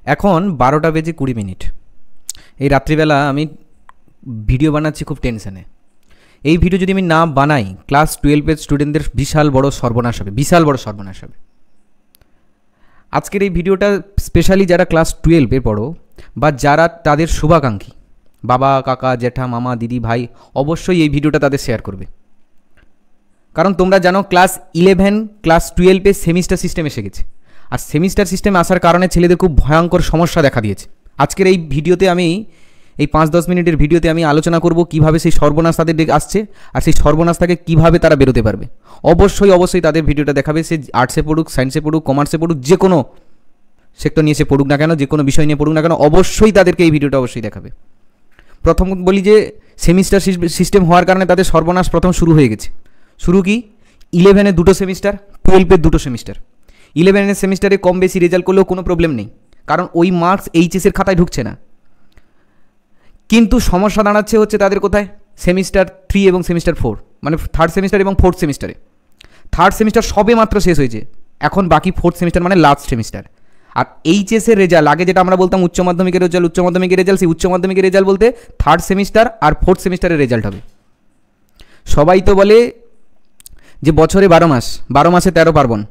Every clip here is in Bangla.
এখন 12টা বেজে 20 মিনিট। এই রাত্রিবেলা আমি ভিডিও বানাচ্ছি খুব টেনশানে। এই ভিডিও যদি আমি না বানাই ক্লাস 12-এর স্টুডেন্টদের বিশাল বড় সর্বনাশ হবে, বিশাল বড় সর্বনাশ হবে। আজকের এই ভিডিওটা স্পেশালি যারা ক্লাস 12-এ পড়ো বা যারা তাদের শুভাকাঙ্ক্ষী বাবা, কাকা, জ্যাঠা, মামা, দিদি, ভাই, অবশ্যই এই ভিডিওটা তাদের শেয়ার করবে। কারণ তোমরা জানো ক্লাস 11, ক্লাস 12-এ সেমিস্টার সিস্টেম এসে গেছে। আর সেমিস্টার সিস্টেম আসার কারণে ছেলেদের খুব ভয়ঙ্কর সমস্যা দেখা দিয়েছে। আজকের এই ভিডিওতে আমি এই 5-10 মিনিটের ভিডিওতে আমি আলোচনা করব কীভাবে সেই সর্বনাশ তাদের আসছে আর সেই সর্বনাশ থেকে কীভাবে তারা বেরোতে পারবে। অবশ্যই তাদের ভিডিওটা দেখাবে। সে আর্টসে পড়ুক, সায়েন্সে পড়ুক, কমার্সে পড়ুক, যে কোনো সেক্টর নিয়ে সে পড়ুক না কেন, যে কোনো বিষয় নিয়ে পড়ুক না কেন, অবশ্যই তাদেরকে এই ভিডিওটা অবশ্যই দেখাবে। প্রথম বলি যে সেমিস্টার সিস্টেম হওয়ার কারণে তাদের সর্বনাশ প্রথম শুরু হয়ে গেছে। শুরু কি 11-এ 2টো সেমিস্টার, 12-এর 2টো সেমিস্টার। 11-এর সেমিস্টারে কম বেশি রেজাল্ট করলেও কোনো প্রবলেম নেই, কারণ ওই মার্কস এইচএসের খাতায় ঢুকছে না। কিন্তু সমস্যা দাঁড়াচ্ছে হচ্ছে তাদের কোথায়, সেমিস্টার 3 এবং সেমিস্টার 4, মানে থার্ড সেমিস্টার এবং ফোর্থ সেমিস্টারে। থার্ড সেমিস্টার সবে মাত্র শেষ হয়েছে, এখন বাকি ফোর্থ সেমিস্টার মানে লাস্ট সেমিস্টার। আর এইচএসের রেজাল্ট, আগে যেটা আমরা বলতাম উচ্চ মাধ্যমিকের রেজাল্ট, সেই উচ্চ মাধ্যমিকের রেজাল্ট বলতে থার্ড সেমিস্টার আর ফোর্থ সেমিস্টারের রেজাল্ট হবে। সবাই তো বলে যে বছরে 12 মাসে 13 পার্বণ।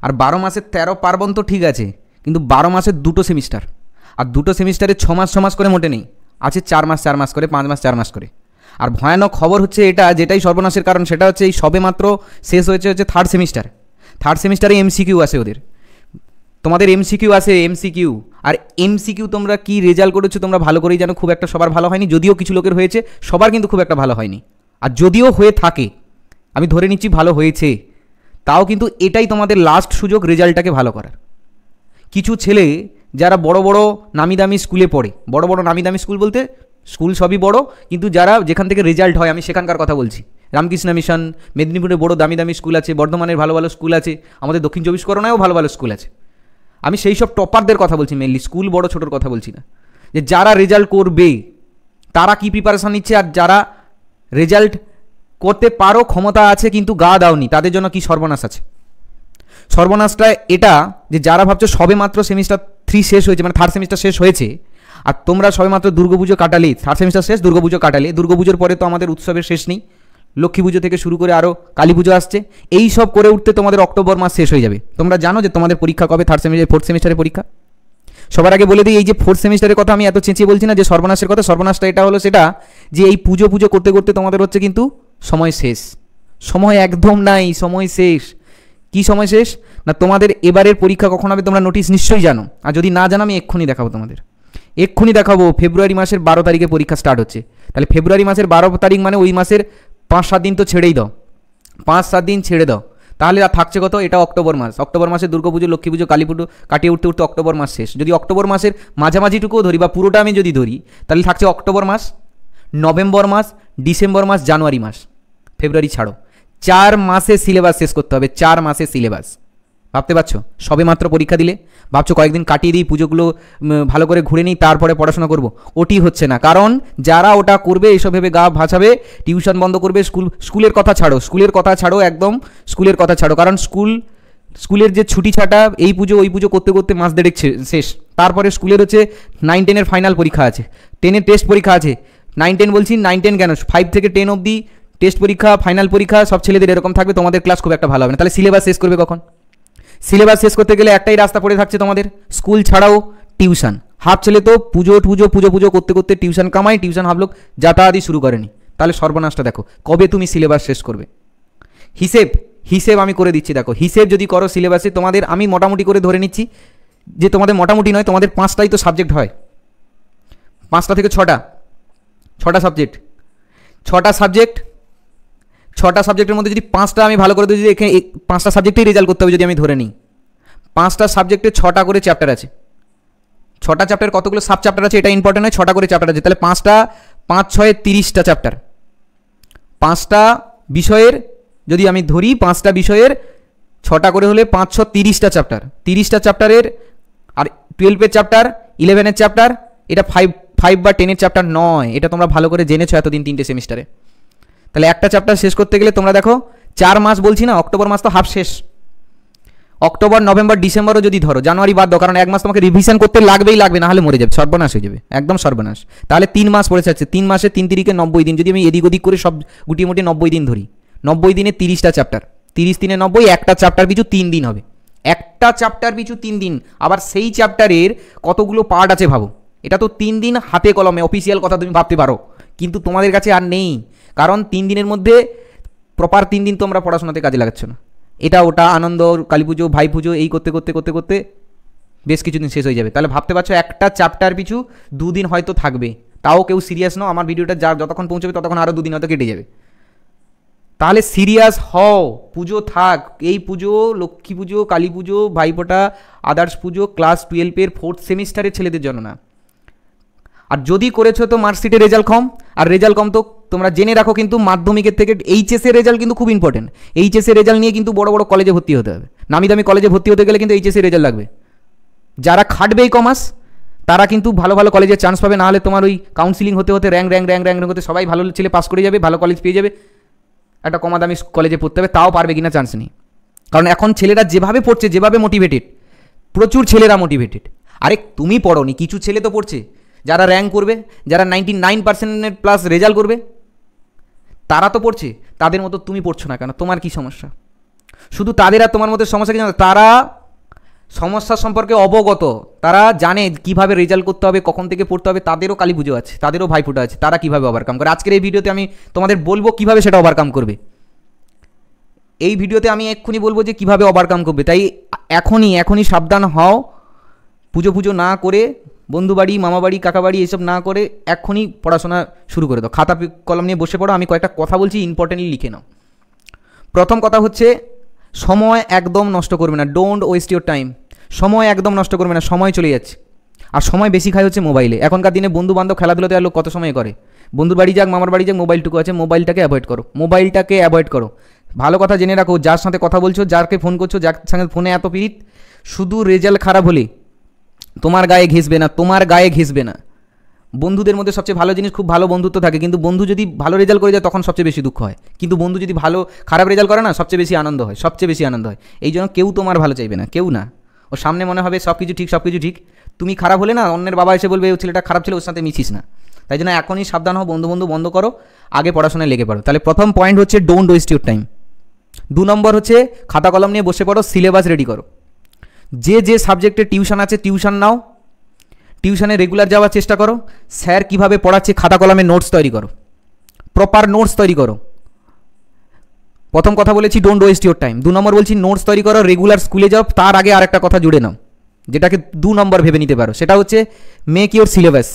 আর 12 মাসে 13 পার্বণ তো ঠিক আছে, কিন্তু 12 মাসের 2টো সেমিস্টার, আর 2টো সেমিস্টারে 6 মাস করে মোটে নেই, আছে 4 মাস করে, 5 মাস 4 মাস করে। আর ভয়ানক খবর হচ্ছে এটা, যেটাই সর্বনাশের কারণ, সেটা হচ্ছে এই সবে মাত্র শেষ হচ্ছে থার্ড সেমিস্টার। থার্ড সেমিস্টারে এমসিকিউ আসে ওদের, তোমাদের এমসিকিউ আসে, এমসিকিউ। আর এমসিকিউ তোমরা কি রেজাল্ট করেছো তোমরা ভালো করেই জানো, খুব একটা সবার ভালো হয়নি। যদিও কিছু লোকের হয়েছে, সবার কিন্তু খুব একটা ভালো হয়নি। আর যদিও হয়ে থাকে, আমি ধরে নিচ্ছি ভালো হয়েছে, তাও কিন্তু এটাই তোমাদের লাস্ট সুযোগ রেজাল্টটাকে ভালো করার। কিছু ছেলে যারা বড় বড় নামি দামি স্কুলে পড়ে, বড় বড় নামি দামি স্কুল বলতে স্কুল সবই বড়, কিন্তু যারা যেখান থেকে রেজাল্ট হয়, আমি সেখানকার কথা বলছি। রামকৃষ্ণ মিশন, মেদিনীপুরে বড় দামি দামি স্কুল আছে, বর্ধমানের ভালো ভালো স্কুল আছে, আমাদের দক্ষিণ 24 পরগনায়ও ভালো ভালো স্কুল আছে। আমি সেই সব টপারদের কথা বলছি, মেনলি স্কুল বড় ছোটোর কথা বলছি না। যে যারা রেজাল্ট করবে তারা কি প্রিপারেশান নিচ্ছে, আর যারা রেজাল্ট করতে পারো, ক্ষমতা আছে কিন্তু গা দাওনি, তাদের জন্য কি সর্বনাশ আছে। সর্বনাশটা এটা যে যারা ভাবছো সবে মাত্র সেমিস্টার 3 শেষ হয়েছে, মানে থার্ড সেমিস্টার শেষ হয়েছে, আর তোমরা সবে মাত্র দুর্গাপুজো কাটালে, থার্ড সেমিস্টার শেষ, দুর্গাপুজো কাটালে, দুর্গাপুজোর পরে তো আমাদের উৎসবের শেষ নেই, লক্ষ্মী পুজো থেকে শুরু করে আরও কালী পুজো আসছে, এই সব করে উঠতে তোমাদের অক্টোবর মাস শেষ হয়ে যাবে। তোমরা জানো যে তোমাদের পরীক্ষা কবে, থার্ড সেমিস্টার, ফোর্থ সেমিস্টারের পরীক্ষা। সবার আগে বলে দিই, এই যে ফোর্থ সেমিস্টারের কথা আমি এত চেঁচিয়ে বলছি না যে সর্বনাশের কথা, সর্বনাশটা এটা হলো সেটা যে এই পুজো করতে করতে তোমাদের হচ্ছে কিন্তু সময় শেষ, সময় একদম নাই, সময় শেষ। কি সময় শেষ না, তোমাদের এবারের পরীক্ষা কখন হবে তোমরা নোটিশ নিশ্চয়ই জানো, আর যদি না জানো আমি এক্ষুনি দেখাবো তোমাদের, এক্ষুনি দেখাবো। ফেব্রুয়ারি মাসের 12 তারিখে পরীক্ষা স্টার্ট হচ্ছে। তাহলে ফেব্রুয়ারি মাসের 12 তারিখ মানে ওই মাসের 5-7 দিন তো ছেড়েই দাও, 5-7 দিন ছেড়ে দাও, তাহলে আর থাকছে কত, এটা অক্টোবর মাস। অক্টোবর মাসে দুর্গাপুজো, লক্ষ্মী পুজো, কালী পুজো কাটিয়ে উঠতে উঠতে অক্টোবর মাস শেষ। যদি অক্টোবর মাসের মাঝামাঝিটুকুও ধরি বা পুরোটা আমি যদি ধরি, তাহলে থাকছে অক্টোবর মাস, নভেম্বর মাস, ডিসেম্বর মাস, জানুয়ারি মাস, ফেব্রুয়ারি ছাড়ো। 4 মাসে সিলেবাস শেষ করতে হবে, 4 মাসে সিলেবাস। ভাবতে পারছো, সবে মাত্র পরীক্ষা দিলে, ভাবছো কয়েকদিন কাটিয়ে দিই, পুজোগুলো ভালো করে ঘুরে নিই, তারপরে পড়াশোনা করব। ওটি হচ্ছে না, কারণ যারা ওটা করবে এইসব ভেবে গা ভাসাবে, টিউশন বন্ধ করবে, স্কুলের কথা ছাড়ো, একদম স্কুলের কথা ছাড়ো। কারণ স্কুলের যে ছুটি ছাটা, এই পুজো ওই পুজো করতে করতে মাস দেড়েক শেষ। তারপরে স্কুলের হচ্ছে 9-10-এর ফাইনাল পরীক্ষা আছে, 10-এর টেস্ট পরীক্ষা আছে। 9-10 বলছি, 9-10 কেন, 5 থেকে 10 অবধি টেস্ট পরীক্ষা, ফাইনাল পরীক্ষা, সব ছেলেদের এরকম থাকবে। তোমাদের ক্লাস খুব একটা ভালো হবে না। তাহলে সিলেবাস শেষ করবে কখন? সিলেবাস শেষ করতে গেলে একটাই রাস্তা পড়ে থাকছে তোমাদের, স্কুল ছাড়াও টিউশন। হাফ ছেলে তো পুজো করতে করতে টিউশন কামাই, টিউশন হাফ লোক যাতায়াতই শুরু করেনি। তাহলে সর্বনাশটা দেখো, কবে তুমি সিলেবাস শেষ করবে। হিসেব আমি করে দিচ্ছি, দেখো হিসেব যদি করো সিলেবাসে, তোমাদের আমি মোটামুটি করে ধরে নিচ্ছি যে তোমাদের মোটামুটি নয়, তোমাদের 5টাই তো সাবজেক্ট হয়, 5টা থেকে 6টা সাবজেক্ট, 6টা সাবজেক্টের মধ্যে যদি 5টা আমি ভালো করে দিই, যে এখানে 5টা সাবজেক্টেই রেজাল্ট করতে হবে যদি আমি ধরে নিই। 5টা সাবজেক্টে 6টা করে চ্যাপ্টার আছে, 6টা চ্যাপ্টার কতগুলো সাব চ্যাপ্টার আছে এটা ইম্পর্টেন্ট নয়, 6টা করে চ্যাপ্টার আছে। তাহলে 5-6 30টা চ্যাপ্টার। 5টা বিষয়ের যদি আমি ধরি, 5টা বিষয়ের 6টা করে হলে 5-6 30টা চ্যাপ্টার। 30টা চ্যাপ্টারের, আর 12-এর চ্যাপ্টার, 11-এর চ্যাপ্টার, এটা 5 বা 10-এর চ্যাপ্টার নয়, এটা তোমরা ভালো করে জেনেছো এতদিন 3টে সেমিস্টারে। তাহলে একটা চ্যাপ্টার শেষ করতে গেলে তোমরা দেখো 4 মাস বলছি না, অক্টোবর মাস তো হাফ শেষ, অক্টোবর নভেম্বর ডিসেম্বরও যদি ধরো, জানুয়ারি বাদ দাও, কারণ এক মাস তোমাকে রিভিশন করতে লাগবেই লাগবে, না হলে মরে যাবে, সর্বনাশ হয়ে যাবে, একদম সর্বনাশ। তাহলে 3 মাস পড়ে যাচ্ছে, 3 মাসে 3 তিরিকে 90 দিন, যদি আমি এদিক ওদিক করে সব গুটিয়ে মুটিয়ে 90 দিন ধরি, 90 দিনে 30টা চ্যাপ্টার, 30 দিনে 90, একটা চ্যাপ্টার পিছু 3 দিন হবে, একটা চ্যাপ্টার পিছু 3 দিন। আবার সেই চ্যাপ্টারের কতগুলো পার্ট আছে ভাবো, এটা তো 3 দিন হাতে কলমে অফিসিয়াল কথা তুমি ভাবতে পারো, কিন্তু তোমাদের কাছে আর নেই, কারণ 3 দিনের মধ্যে প্রপার 3 দিন তোমরা পড়াশোনাতে কাজে লাগাচ্ছ না। এটা ওটা আনন্দ, কালী পুজো, ভাই পুজো, এই করতে করতে করতে করতে বেশ কিছুদিন শেষ হয়ে যাবে। তাহলে ভাবতে পারছো একটা চ্যাপ্টার পিছু 2 দিন হয়তো থাকবে, তাও কেউ সিরিয়াস নাও, আমার ভিডিওটা যতক্ষণ পৌঁছবে ততক্ষণ আরও 2 দিন হয়তো কেটে যাবে। তাহলে সিরিয়াস হও, পুজো থাক, এই পুজো, লক্ষ্মী পুজো, কালী পুজো, ভাইফোঁটা, আদার্স পুজো ক্লাস 12-এর 4th সেমিস্টারের ছেলেদের জন্য না। আর যদি করেছো তো মার্কশিটে রেজাল্ট কম, আর রেজাল্ট কম তো তোমরা জেনে রাখো কিন্তু মাধ্যমিকের থেকে এইচএসের রেজাল্ট কিন্তু খুব ইম্পর্টেন্ট। এইচএসের রেজাল্ট নিয়ে কিন্তু বড় বড় কলেজে ভর্তি হতে হবে, নামি দামি কলেজে ভর্তি হতে গেলে কিন্তু এইচএসের রেজাল্ট লাগবে। যারা খাটবে এই কমার্স তারা কিন্তু ভালো ভালো কলেজে চান্স পাবে, নাহলে তোমার ওই কাউন্সিলিং হতে হতে র্যাঙ্ক হতে সবাই ভালো ছেলে পাস করে যাবে, ভালো কলেজ পেয়ে যাবে, একটা কমা দামি কলেজে পড়তে হবে, তাও পারবে কিনা চান্স নেই। কারণ এখন ছেলেরা যেভাবে পড়ছে, যেভাবে মোটিভেটেড, প্রচুর ছেলেরা মোটিভেটেড। আরে তুমি পড়োনি, কিছু ছেলে তো পড়ছে যারা র্যাঙ্ক করবে, যারা 99% প্লাস রেজাল্ট করবে, তারা তো পড়ছে, তাদের মতো তুমি পড়ছো না কেন? তোমার কি সমস্যা? শুধু তাদের আর তোমার মধ্যে সমস্যা কি জানো? তারা সমস্যা সম্পর্কে অবগত, তারা জানে কিভাবে রেজাল্ট করতে হবে, কখন থেকে পড়তে হবে, তাদেরও কালী পুজো আছে, তাদেরও ভাইফোঁটা আছে, তারা কিভাবে ওভারকাম করে। আজকের এই ভিডিওতে আমি তোমাদের বলবো কিভাবে সেটা ওভারকাম করবে। এই ভিডিওতে আমি এক্ষুনি বলবো যে কিভাবে ওভারকাম করবে। তাই এখনই সাবধান হও, পুজো না করে, বন্ধু বাড়ি, মামা বাড়ি, কাকা বাড়ি এসব না করে এক্ষুনি পড়াশোনা শুরু করে দাও, খাতা কলম নিয়ে বসে পড়ো। আমি কয়েকটা কথা বলছি, ইম্পর্টেন্টলি লিখে নাও। প্রথম কথা হচ্ছে সময় একদম নষ্ট করবে না, ডোন্ট ওয়েস্ট ইউর টাইম। সময় একদম নষ্ট করবে না, সময় চলে যাচ্ছে, আর সময় বেশি খায় হচ্ছে মোবাইলে। এখনকার দিনে বন্ধু বান্ধব খেলাধুলাতে আর লোক কত সময় করে, বন্ধুর বাড়ি যাক, মামার বাড়ি যাক, মোবাইলটুকু আছে, মোবাইলটাকে অ্যাভয়েড করো। ভালো কথা জেনে রাখো, যার সাথে কথা বলছো, যারকে ফোন করছো, যার সঙ্গে ফোনে এত পিরিত, শুধু রেজাল্ট খারাপ হলে তোমার গায়ে ঘেঁষবে না। বন্ধুদের মধ্যে সবচেয়ে ভালো জিনিস, খুব ভালো বন্ধুত্ব থাকে, কিন্তু বন্ধু যদি ভালো রেজাল্ট করে যায় তখন সবচেয়ে বেশি দুঃখ হয়, কিন্তু বন্ধু যদি খারাপ রেজাল্ট করে না, সবচেয়ে বেশি আনন্দ হয়। এই জন্য কেউ তোমার ভালো চাইবে না, কেউ না। ও সামনে মনে হবে সব কিছু ঠিক, তুমি খারাপ হলে না, অন্যের বাবা এসে বলবে ও ছেলেটা খারাপ ছিল, ওর সাথে মিশিস না। তাই জন্য এখনই সাবধান হও, বন্ধু বন্ধ করো, আগে পড়াশোনায় লেগে পড়ো। তাহলে প্রথম পয়েন্ট হচ্ছে ডোন্ট ওয়েস্ট ইউর টাইম। 2 নম্বর হচ্ছে খাতা কলম নিয়ে বসে পড়ো, সিলেবাস রেডি করো। যে সাবজেক্টে টিউশন আছে টিউশন নাও, টিউশনে রেগুলার যাওয়ার চেষ্টা করো। স্যার কীভাবে পড়াচ্ছে খাতা কলমে নোটস তৈরি করো, প্রপার নোটস তৈরি করো। প্রথম কথা বলেছি ডোন্ট ওয়েস্ট ইউর টাইম। 2 নম্বর বলছি নোটস তৈরি করো, রেগুলার স্কুলে যাও। তার আগে আরেকটা কথা জুড়ে নাও, যেটাকে 2 নম্বর ভেবে নিতে পারো, সেটা হচ্ছে make your syllabus.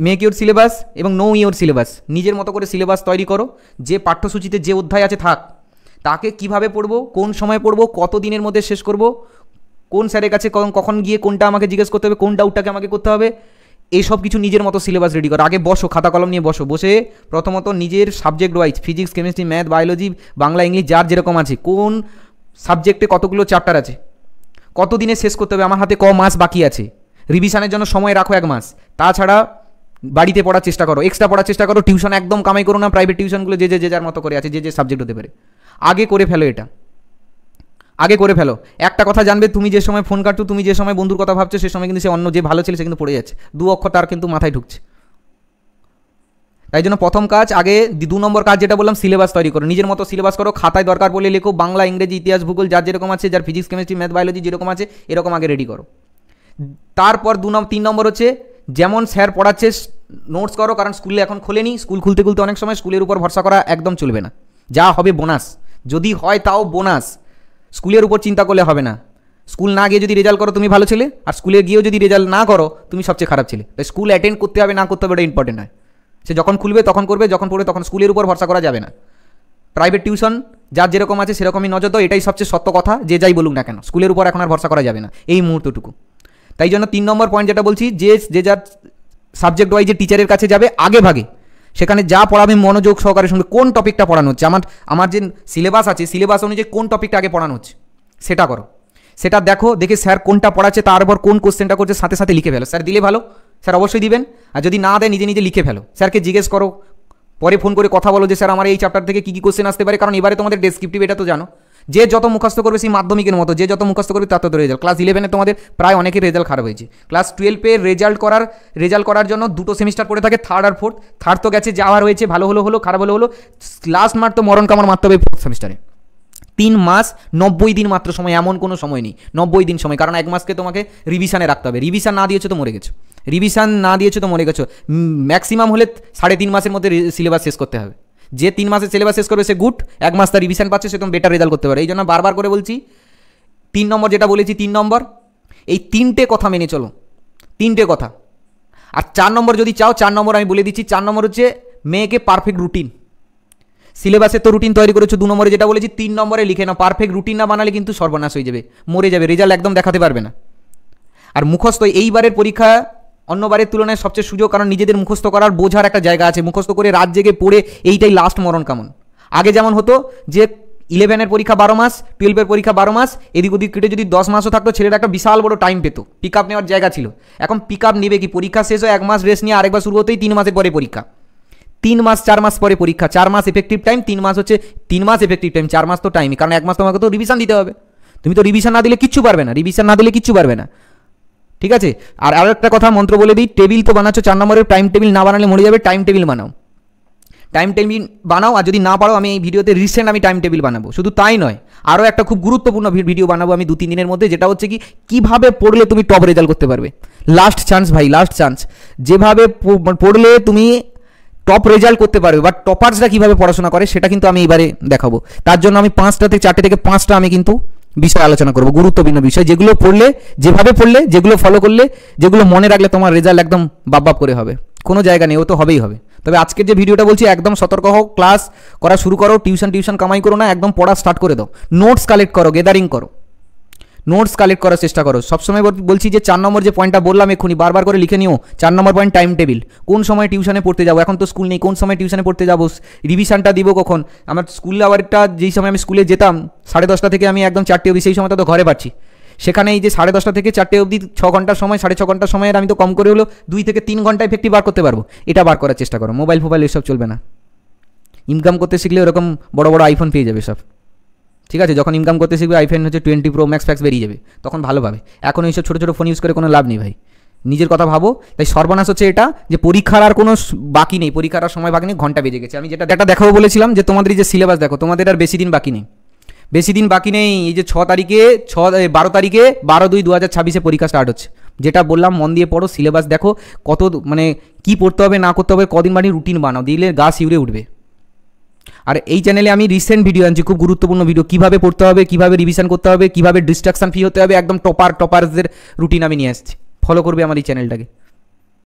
Make your syllabus এবং নো ইউর সিলেবাস। নিজের মতো করে সিলেবাস তৈরি করো। যে পাঠ্যসূচিতে যে অধ্যায় আছে থাক, তাকে কিভাবে পড়বো, কোন সময় পড়বো, কত দিনের মধ্যে শেষ করব, কোন স্যারের কাছে কখন গিয়ে কোনটা আমাকে জিজ্ঞেস করতে হবে, কোন ডাউটটাকে আমাকে করতে হবে, এইসব কিছু নিজের মতো সিলেবাস রেডি করো। আগে বসো, খাতা কলম নিয়ে বসে প্রথমত নিজের subject wise, physics, chemistry, math, biology, Bangla, English, যার যেরকম আছে, কোন সাবজেক্টে কতগুলো চ্যাপ্টার আছে, কত দিনে শেষ করতে হবে, আমার হাতে ক মাস বাকি আছে, রিভিশনের জন্য সময় রাখো 1 মাস। তাছাড়া বাড়িতে পড়ার চেষ্টা করো, এক্সট্রা পড়ার চেষ্টা করো। টিউশন একদম কামাই করো না, প্রাইভেট টিউশনগুলো যে যার মতো করে আছে, যে সাবজেক্ট হতে পারে, আগে করে ফেলো। একটা কথা জানবে, তুমি যে সময় ফোন কাটছো, তুমি যে সময় বন্ধুর কথা ভাবছো, সে সময় কিন্তু সে অন্য যে ভালো ছেলে সে কিন্তু পড়ে যাচ্ছে, 2 অক্ষর তার কিন্তু মাথায় ঢুকছে। তাই জন্য প্রথম কাজ, আগে 2 নম্বর কাজ যেটা বললাম, সিলেবাস তৈরি করো, নিজের মতো সিলেবাস করো। খাতায় দরকার পড়লে লেখো, বাংলা, ইংরেজি, ইতিহাস, ভূগোল, যার যেরকম আছে, যার ফিজিক্স, কেমিস্ট্রি, ম্যাথ, বায়োলজি যেরকম আছে, এরকম আগে রেডি করো। তারপর 3 নম্বর হচ্ছে যেমন স্যার পড়াচ্ছে নোটস করো, কারণ স্কুলে এখন খোলেনি, স্কুল খুলতে অনেক সময় স্কুলের উপর ভরসা করা একদম চলবে না। যা হবে বোনাস, যদি হয় তাও বোনাস, স্কুলের উপর চিন্তা করলে হবে না। স্কুল না গিয়ে যদি রেজাল্ট করো তুমি ভালো ছেলে, আর স্কুলে গিয়েও যদি রেজাল্ট না করো তুমি সবচেয়ে খারাপ ছেলে। তাই স্কুল অ্যাটেন্ড করতে হবে না করতে হবে এটা ইম্পর্টেন্ট নয়, সে যখন খুলবে তখন করবে, যখন পড়বে তখন। স্কুলের উপর ভরসা করা যাবে না। প্রাইভেট টিউশন যার যেরকম আছে সেরকমই নজর দাও, এটাই সবচেয়ে সত্য কথা, যে যাই বলুক না কেন, স্কুলের উপর এখন আর ভরসা করা যাবে না এই মুহূর্তটুকু। তাই জন্য 3 নম্বর পয়েন্ট যেটা বলছি, যে যার সাবজেক্ট ওয়াইজ যে টিচারের কাছে যাবে আগে ভাগে, সেখানে যা পড়াবে মনোযোগ সহকারে শুনবে, কোন টপিকটা পড়ানো হচ্ছে, আমার যে সিলেবাস আছে সিলেবাস অনুযায়ী কোন টপিকটা আগে পড়ানো হচ্ছে সেটা করো, সেটা দেখো, দেখে স্যার কোনটা পড়াচ্ছে তার উপর কোন কোশ্চেনটা করছে সাথে সাথে লিখে ফেলো। স্যার দিলে ভালো, স্যার অবশ্যই দিবেন, আর যদি না দেয় নিজে লিখে ফেলো। স্যারকে জিজ্ঞেস করো, পরে ফোন করে কথা বলো যে স্যার আমার এই চ্যাপ্টার থেকে কী কোশ্চেন আসতে পারে, কারণ এবারে তোমাদের ডেসক্রিপটিভ এটা তো জানো, যে যত মুখস্থ করবে সেই মাধ্যমিকের মতো, যে যত মুখস্থ করবে তত রেজাল্ট। ক্লাস 11-এ তোমাদের প্রায় অনেকের রেজাল্ট খারাপ হয়েছে। ক্লাস 12-এ রেজাল্ট করার জন্য দুটো সেমিস্টার পড়ে থাকে, থার্ড আর ফোর্থ। থার্ড তো গেছে, যাওয়ার হয়েছে, ভালো হলো, খারাপ হলো, লাস্ট মার তো মরণ কামড় মারতে হবে ফোর্থ সেমিস্টারে। 3 মাস 90 দিন মাত্র সময়, এমন কোনো সময় নেই, 90 দিন সময়। কারণ 1 মাসকে তোমাকে রিভিশনে রাখতে হবে। রিভিশন না দিয়েছো তো মরে গেছো, ম্যাক্সিমাম হলে 3.5 মাসের মধ্যে সিলেবাস শেষ করতে হবে। যে 3 মাসে সিলেবাস শেষ করবে সে গুড, 1 মাস তার রিভিশন পাচ্ছে, সে তুমি বেটার রেজাল্ট করতে পারে। এই জন্য বারবার করে বলছি, 3 নম্বর যেটা বলেছি, 3 নম্বর এই 3টে কথা মেনে চলো, 3টে কথা। আর 4 নম্বর যদি চাও, 4 নম্বর আমি বলে দিচ্ছি, 4 নম্বর হচ্ছে মেয়েকে পারফেক্ট রুটিন। সিলেবাসে তো রুটিন তৈরি করেছো, 2 নম্বরে যেটা বলেছি 3 নম্বরে লিখে নাও। পারফেক্ট রুটিন না বানালে কিন্তু সর্বনাশ হয়ে যাবে, মরে যাবে, রেজাল্ট একদম দেখাতে পারবে না। আর মুখস্থ, এইবারের পরীক্ষা অন্যবারের তুলনায় সবচেয়ে সুযোগ, কারণ নিজেদের মুখস্থ করার বোঝার একটা জায়গা আছে। মুখস্থ করে রাত জেগে পড়ে এইটাই লাস্ট মরণ কামন। আগে যেমন হতো যে 11-এর পরীক্ষা 12 মাস, 12-এর পরীক্ষা 12 মাস, এদিক ওদিক কেটে যদি 10 মাসও থাকতো, ছেলেটা একটা বিশাল বড় টাইম পেতো, পিক আপ নেওয়ার জায়গা ছিল। এখন পিক আপ নেবে কি? পরীক্ষা শেষ হয় 1 মাস রেস্ট নিয়ে আরেকবার শুরু হতেই 3 মাসের পরে পরীক্ষা, 3 মাস 4 মাস পরে পরীক্ষা। 4 মাস এফেক্টিভ টাইম, 3 মাস হচ্ছে 3 মাস এফেক্টিভ টাইম, 4 মাস তো টাইমই। কারণ 1 মাস তোমাকে তো রিভিশন দিতে হবে, তুমি তো রিভিশন না দিলে কিচ্ছু পারবে না, ঠিক আছে। আর আরও একটা কথা মন্ত্র বলে দিই, টেবিল তো বানাচ্ছ 4 নম্বরের, টাইম টেবিল না বানালে মরে যাবে। টাইম টেবিল বানাও, আর যদি না পারো আমি এই ভিডিওতে রিসেন্ট আমি টাইম টেবিল বানাবো। শুধু তাই নয়, আরও একটা খুব গুরুত্বপূর্ণ ভিডিও বানাবো আমি 2-3 দিনের মধ্যে, যেটা হচ্ছে কি কীভাবে পড়লে তুমি টপ রেজাল্ট করতে পারবে। লাস্ট চান্স ভাই, লাস্ট চান্স। যেভাবে পড়লে তুমি টপ রেজাল্ট করতে পারবে, বাট টপার্সরা কীভাবে পড়াশোনা করে সেটা কিন্তু আমি এবারে দেখাবো। তার জন্য আমি 4টে থেকে 5টা আমি কিন্তু বিষয় আলোচনা করবো, গুরুত্বপূর্ণ বিষয়, যেগুলো পড়লে, যেভাবে পড়লে, যেগুলো ফলো করলে, যেগুলো মনে রাখলে তোমার রেজাল্ট একদম বাপ করে হবে, কোনো জায়গা নেই, ও তো হবেই হবে। তবে আজকের যে ভিডিওটা বলছি, একদম সতর্ক হও, ক্লাস করা শুরু করো, টিউশন কামাই করো না, একদম পড়া স্টার্ট করে দাও। নোটস কালেক্ট করো, গ্যাদারিং করো, নোটস কালেক্ট করার চেষ্টা করো। সবসময় বলছি যে 4 নম্বর যে পয়েন্টটা বললাম এক্ষুনি, বারবার করে লিখে নিও। 4 নম্বর পয়েন্ট টাইম টেবিল। কোন সময় টিউশনে পড়তে যাবো, এখন তো স্কুল নেই, কোন সময় টিউশনে পড়তে যাবো, রিভিশনটা দিব কখন। আমার স্কুল আওয়ারটা যেই সময় আমি স্কুলে যেতাম 10:30 থেকে আমি একদম 4টে অবধি, সেই সময়টা তো ঘরে পাচ্ছি। সেখানে এই যে 10:30 থেকে 4টে অবধি 6 ঘন্টার সময়, 6.5 ঘন্টার সময়ের আমি তো কম করে হলো 2 থেকে 3 ঘন্টা এফেক্টিভ বার করতে পারবো। এটা বার করার চেষ্টা করো। মোবাইল এসব চলবে না। ইনকাম করতে শিখলে ওরকম বড় আইফোন পেয়ে যাবে সব, ঠিক আছে। যখন ইনকাম করতে শিখবে, আইফোন হচ্ছে 20 Pro Max ফ্যাক্স বেরিয়ে যাবে, তখন ভালোভাবে। এখন এইসব ছোটো ফোন ইউজ করে কোনো লাভ নেই ভাই, নিজের কথা ভাবো। তাই সর্বনাশ হচ্ছে এটা যে পরীক্ষার আর কোনো বাকি নেই, পরীক্ষার আর সময় বাকি নেই, ঘন্টা বেজে গেছে। আমি যেটা দেখাবো বলেছিলাম যে তোমাদের যে সিলেবাস দেখো, তোমাদের আর বেশি দিন বাকি নেই। এই যে 12 তারিখে 12/2/2026 পরীক্ষা স্টার্ট হচ্ছে। যেটা বললাম মন দিয়ে পড়ো, সিলেবাস দেখো, কত মানে কী পড়তে হবে না করতে হবে, কদিন বাড়ি রুটিন বানাও, দিলে গা শিউরে উঠবে। আর এই চ্যানেলে আমি রিসেন্ট ভিডিও আনছি, খুব গুরুত্বপূর্ণ ভিডিও, কীভাবে পড়তে হবে, কীভাবে রিভিশন করতে হবে, কীভাবে ডিস্ট্রাকশন ফ্রি হতে হবে, একদম টপার্সদের রুটিন আমি নিয়ে আসছি। ফলো করবে আমার এই চ্যানেলটাকে।